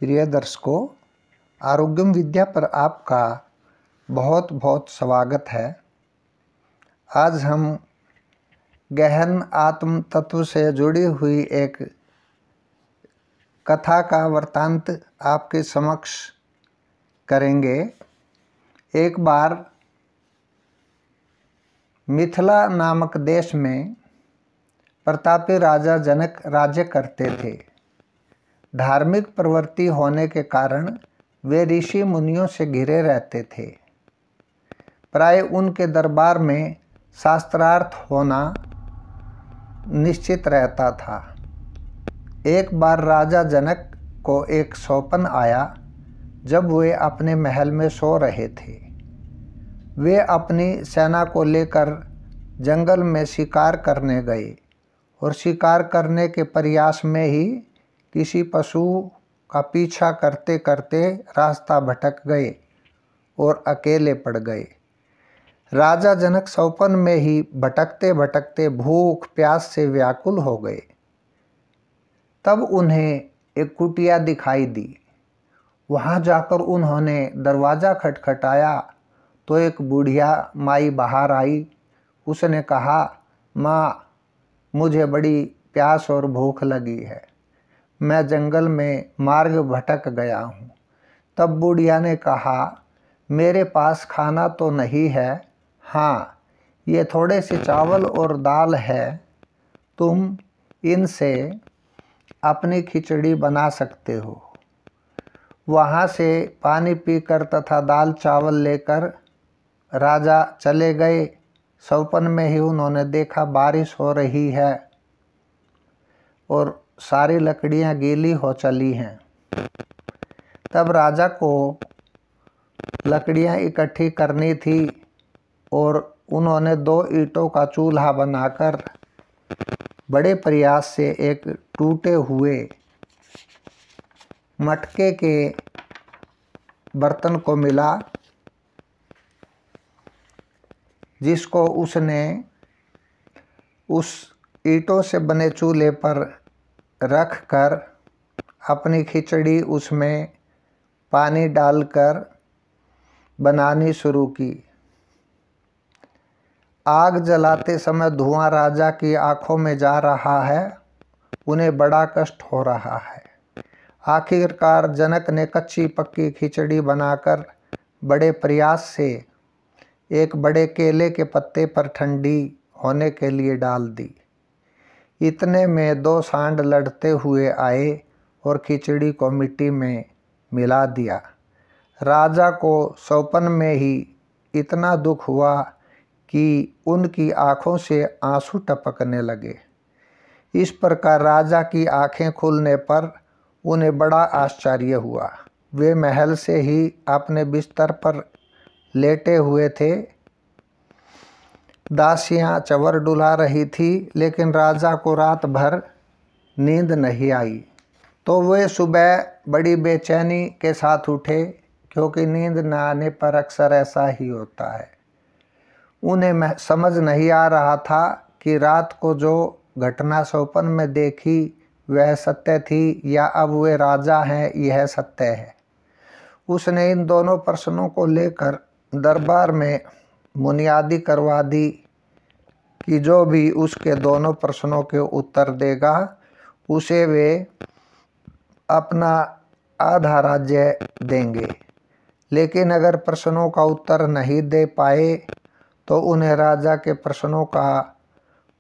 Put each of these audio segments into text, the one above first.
प्रिय दर्शकों, आरोग्यम विद्या पर आपका बहुत बहुत स्वागत है। आज हम गहन आत्म तत्व से जुड़ी हुई एक कथा का वृत्तांत आपके समक्ष करेंगे। एक बार मिथिला नामक देश में प्रतापी राजा जनक राज्य करते थे। धार्मिक प्रवृत्ति होने के कारण वे ऋषि मुनियों से घिरे रहते थे। प्राय उनके दरबार में शास्त्रार्थ होना निश्चित रहता था। एक बार राजा जनक को एक सौपन आया जब वे अपने महल में सो रहे थे। वे अपनी सेना को लेकर जंगल में शिकार करने गए और शिकार करने के प्रयास में ही किसी पशु का पीछा करते करते रास्ता भटक गए और अकेले पड़ गए। राजा जनक सौपन में ही भटकते भटकते भूख प्यास से व्याकुल हो गए। तब उन्हें एक कुटिया दिखाई दी। वहां जाकर उन्होंने दरवाज़ा खटखटाया तो एक बुढ़िया माई बाहर आई। उसने कहा, माँ, मुझे बड़ी प्यास और भूख लगी है। मैं जंगल में मार्ग भटक गया हूँ। तब बुढ़िया ने कहा, मेरे पास खाना तो नहीं है, हाँ, ये थोड़े से चावल और दाल है, तुम इनसे अपनी खिचड़ी बना सकते हो। वहाँ से पानी पीकर तथा दाल चावल लेकर राजा चले गए। सौपन में ही उन्होंने देखा बारिश हो रही है और सारी लकड़ियाँ गीली हो चली हैं। तब राजा को लकड़ियाँ इकट्ठी करनी थी और उन्होंने 2 ईंटों का चूल्हा बनाकर बड़े प्रयास से एक टूटे हुए मटके के बर्तन को मिला, जिसको उसने उस ईंटों से बने चूल्हे पर रख कर अपनी खिचड़ी उसमें पानी डालकर बनानी शुरू की। आग जलाते समय धुआं राजा की आंखों में जा रहा है। उन्हें बड़ा कष्ट हो रहा है। आखिरकार जनक ने कच्ची पक्की खिचड़ी बनाकर बड़े प्रयास से एक बड़े केले के पत्ते पर ठंडी होने के लिए डाल दी। इतने में 2 सांड लड़ते हुए आए और खिचड़ी को मिट्टी में मिला दिया। राजा को सौपन में ही इतना दुख हुआ कि उनकी आँखों से आंसू टपकने लगे। इस प्रकार राजा की आँखें खुलने पर उन्हें बड़ा आश्चर्य हुआ। वे महल से ही अपने बिस्तर पर लेटे हुए थे। दासियां चंवर डुला रही थी, लेकिन राजा को रात भर नींद नहीं आई। तो वे सुबह बड़ी बेचैनी के साथ उठे, क्योंकि नींद न आने पर अक्सर ऐसा ही होता है। उन्हें समझ नहीं आ रहा था कि रात को जो घटना सौपन में देखी वह सत्य थी या अब वे राजा हैं यह सत्य है। उसने इन दोनों प्रश्नों को लेकर दरबार में बुनियादी करवा दी कि जो भी उसके दोनों प्रश्नों के उत्तर देगा उसे वे अपना आधा राज्य देंगे। लेकिन अगर प्रश्नों का उत्तर नहीं दे पाए तो उन्हें राजा के प्रश्नों का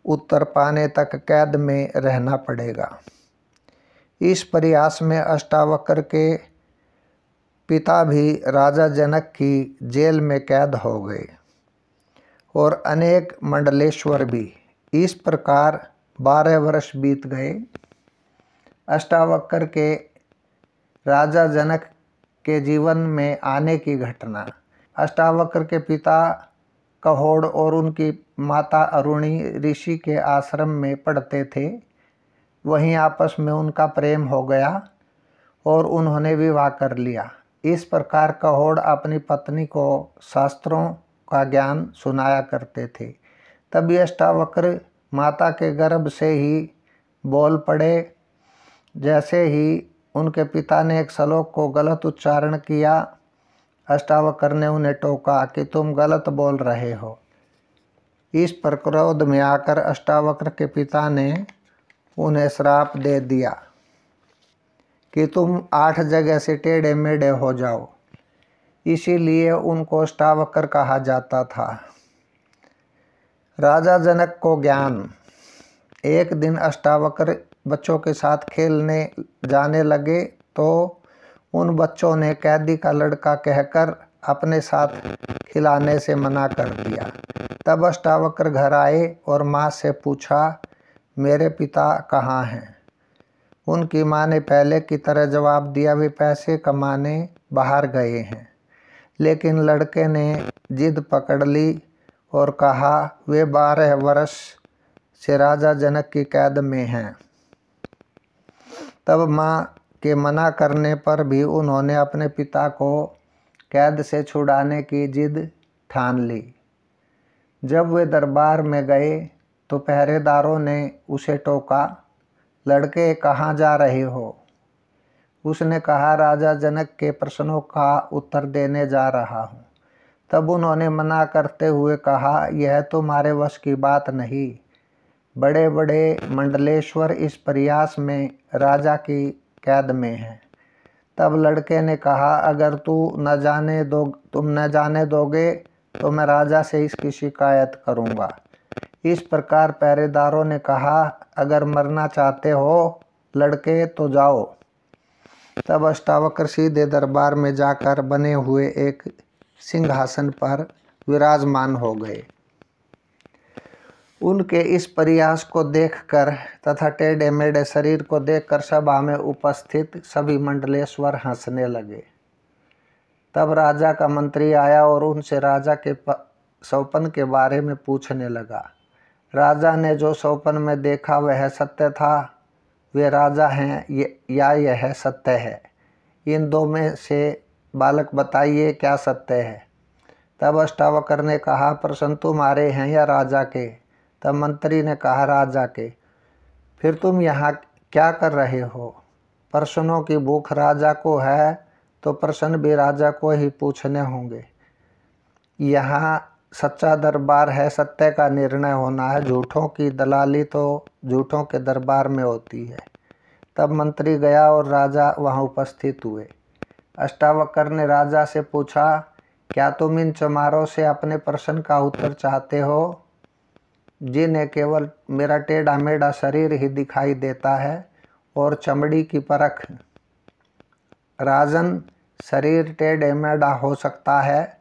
उत्तर पाने तक कैद में रहना पड़ेगा। इस प्रयास में अष्टावक्र के पिता भी राजा जनक की जेल में कैद हो गए और अनेक मंडलेश्वर भी। इस प्रकार 12 वर्ष बीत गए। अष्टावक्र के राजा जनक के जीवन में आने की घटना। अष्टावक्र के पिता कहोड़ और उनकी माता अरुणी ऋषि के आश्रम में पढ़ते थे। वहीं आपस में उनका प्रेम हो गया और उन्होंने विवाह कर लिया। इस प्रकार कहोड़ अपनी पत्नी को शास्त्रों का ज्ञान सुनाया करते थे। तभी अष्टावक्र माता के गर्भ से ही बोल पड़े। जैसे ही उनके पिता ने एक श्लोक को गलत उच्चारण किया। अष्टावक्र ने उन्हें टोका कि तुम गलत बोल रहे हो। इस पर क्रोध में आकर अष्टावक्र के पिता ने उन्हें श्राप दे दिया कि तुम 8 जगह से टेढ़े मेढ़े हो जाओ। इसीलिए उनको अष्टावक्र कहा जाता था। राजा जनक को ज्ञान। एक दिन अष्टावक्र बच्चों के साथ खेलने जाने लगे तो उन बच्चों ने कैदी का लड़का कहकर अपने साथ खिलाने से मना कर दिया। तब अष्टावक्र घर आए और माँ से पूछा, मेरे पिता कहाँ हैं? उनकी माँ ने पहले की तरह जवाब दिया, वे पैसे कमाने बाहर गए हैं। लेकिन लड़के ने जिद पकड़ ली और कहा, वे 12 वर्ष से राजा जनक की कैद में हैं। तब माँ के मना करने पर भी उन्होंने अपने पिता को कैद से छुड़ाने की जिद ठान ली। जब वे दरबार में गए तो पहरेदारों ने उसे टोका, लड़के कहाँ जा रहे हो? उसने कहा, राजा जनक के प्रश्नों का उत्तर देने जा रहा हूँ। तब उन्होंने मना करते हुए कहा, यह तुम्हारे वश की बात नहीं। बड़े बड़े मंडलेश्वर इस प्रयास में राजा की कैद में हैं। तब लड़के ने कहा, अगर तुम न जाने दोगे तो मैं राजा से इसकी शिकायत करूँगा। इस प्रकार पहरेदारों ने कहा, अगर मरना चाहते हो लड़के तो जाओ। तब अष्टावक्र सीधे दरबार में जाकर बने हुए एक सिंहासन पर विराजमान हो गए। उनके इस प्रयास को देखकर तथा टेढ़े मेढ़े शरीर को देखकर सभा में उपस्थित सभी मंडलेश्वर हंसने लगे। तब राजा का मंत्री आया और उनसे राजा के स्वप्न के बारे में पूछने लगा। राजा ने जो स्वप्न में देखा वह सत्य था? वे राजा हैं या यह सत्य है? इन दो में से बालक बताइए, क्या सत्य है? तब अष्टावक्र ने कहा, प्रश्न तुम्हारे हैं या राजा के? तब मंत्री ने कहा, राजा के। फिर तुम यहाँ क्या कर रहे हो? प्रश्नों की भूख राजा को है तो प्रश्न भी राजा को ही पूछने होंगे। यहाँ सच्चा दरबार है, सत्य का निर्णय होना है। झूठों की दलाली तो झूठों के दरबार में होती है। तब मंत्री गया और राजा वहाँ उपस्थित हुए। अष्टावक्र ने राजा से पूछा, क्या तुम इन चमारों से अपने प्रश्न का उत्तर चाहते हो, जिन्हें केवल मेरा टेढ़ा मेढ़ा शरीर ही दिखाई देता है और चमड़ी की परख? राजन, शरीर टेढ़े मेढ़ा हो सकता है,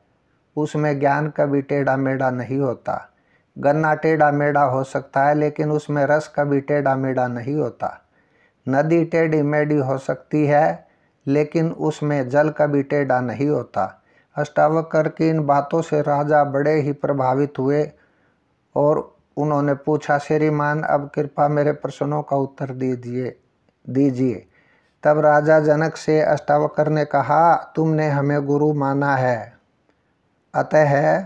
उसमें ज्ञान कभी टेढ़ा मेढ़ा नहीं होता। गन्ना टेढ़ा मेढ़ा हो सकता है लेकिन उसमें रस कभी टेढ़ा मेढ़ा नहीं होता। नदी टेढ़ी मेढ़ी हो सकती है लेकिन उसमें जल कभी टेढ़ा नहीं होता। अष्टावक्र की इन बातों से राजा बड़े ही प्रभावित हुए और उन्होंने पूछा, श्रीमान अब कृपा मेरे प्रश्नों का उत्तर दीजिए। तब राजा जनक से अष्टावक्र ने कहा, तुमने हमें गुरु माना है, अतः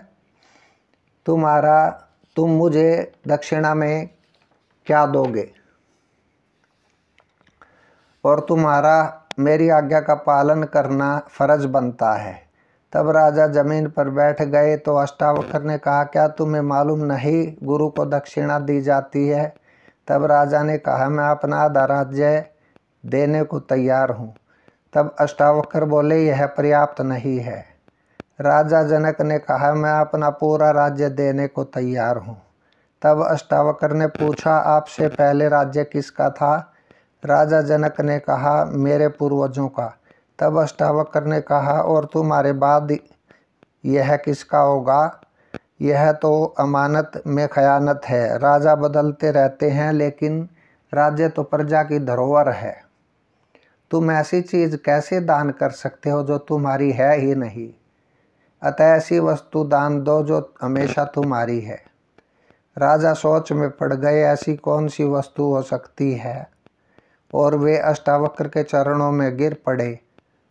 तुम मुझे दक्षिणा में क्या दोगे और तुम्हारा मेरी आज्ञा का पालन करना फर्ज बनता है। तब राजा जमीन पर बैठ गए तो अष्टावक्र ने कहा, क्या तुम्हें मालूम नहीं गुरु को दक्षिणा दी जाती है? तब राजा ने कहा, मैं अपना आधा राज्य देने को तैयार हूँ। तब अष्टावक्र बोले, यह पर्याप्त नहीं है। राजा जनक ने कहा, मैं अपना पूरा राज्य देने को तैयार हूँ। तब अष्टावक्र ने पूछा, आपसे पहले राज्य किसका था? राजा जनक ने कहा, मेरे पूर्वजों का। तब अष्टावक्र ने कहा, और तुम्हारे बाद यह किसका होगा? यह तो अमानत में खयानत है। राजा बदलते रहते हैं लेकिन राज्य तो प्रजा की धरोहर है। तुम ऐसी चीज़ कैसे दान कर सकते हो जो तुम्हारी है ही नहीं? अतः ऐसी वस्तु दान दो जो हमेशा तुम्हारी है। राजा सोच में पड़ गए, ऐसी कौन सी वस्तु हो सकती है? और वे अष्टावक्र के चरणों में गिर पड़े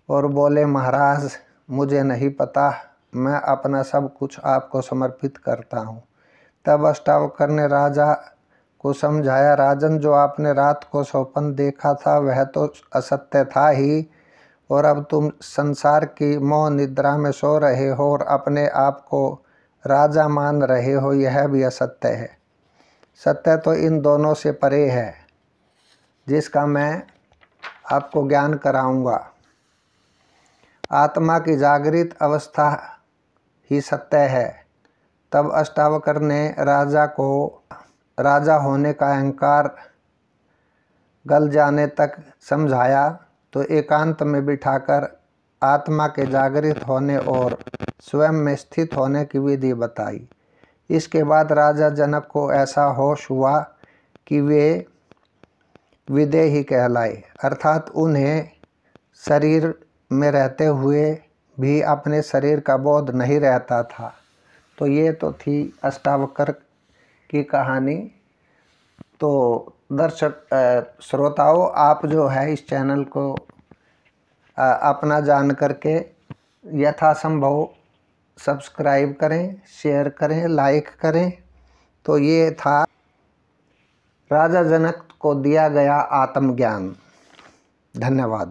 और बोले, महाराज मुझे नहीं पता, मैं अपना सब कुछ आपको समर्पित करता हूँ। तब अष्टावक्र ने राजा को समझाया, राजन जो आपने रात को स्वप्न देखा था वह तो असत्य था ही, और अब तुम संसार की मोह निद्रा में सो रहे हो और अपने आप को राजा मान रहे हो, यह भी असत्य है। सत्य तो इन दोनों से परे है, जिसका मैं आपको ज्ञान कराऊंगा। आत्मा की जागृत अवस्था ही सत्य है। तब अष्टावक्र ने राजा को राजा होने का अहंकार गल जाने तक समझाया, तो एकांत में बिठाकर आत्मा के जागृत होने और स्वयं में स्थित होने की विधि बताई। इसके बाद राजा जनक को ऐसा होश हुआ कि वे विदेही कहलाए, अर्थात उन्हें शरीर में रहते हुए भी अपने शरीर का बोध नहीं रहता था। तो ये तो थी अष्टावक्र की कहानी। तो दर्शक श्रोताओं, आप जो है इस चैनल को अपना जान करके यथासंभव सब्सक्राइब करें, शेयर करें, लाइक करें। तो ये था राजा जनक को दिया गया आत्मज्ञान। धन्यवाद।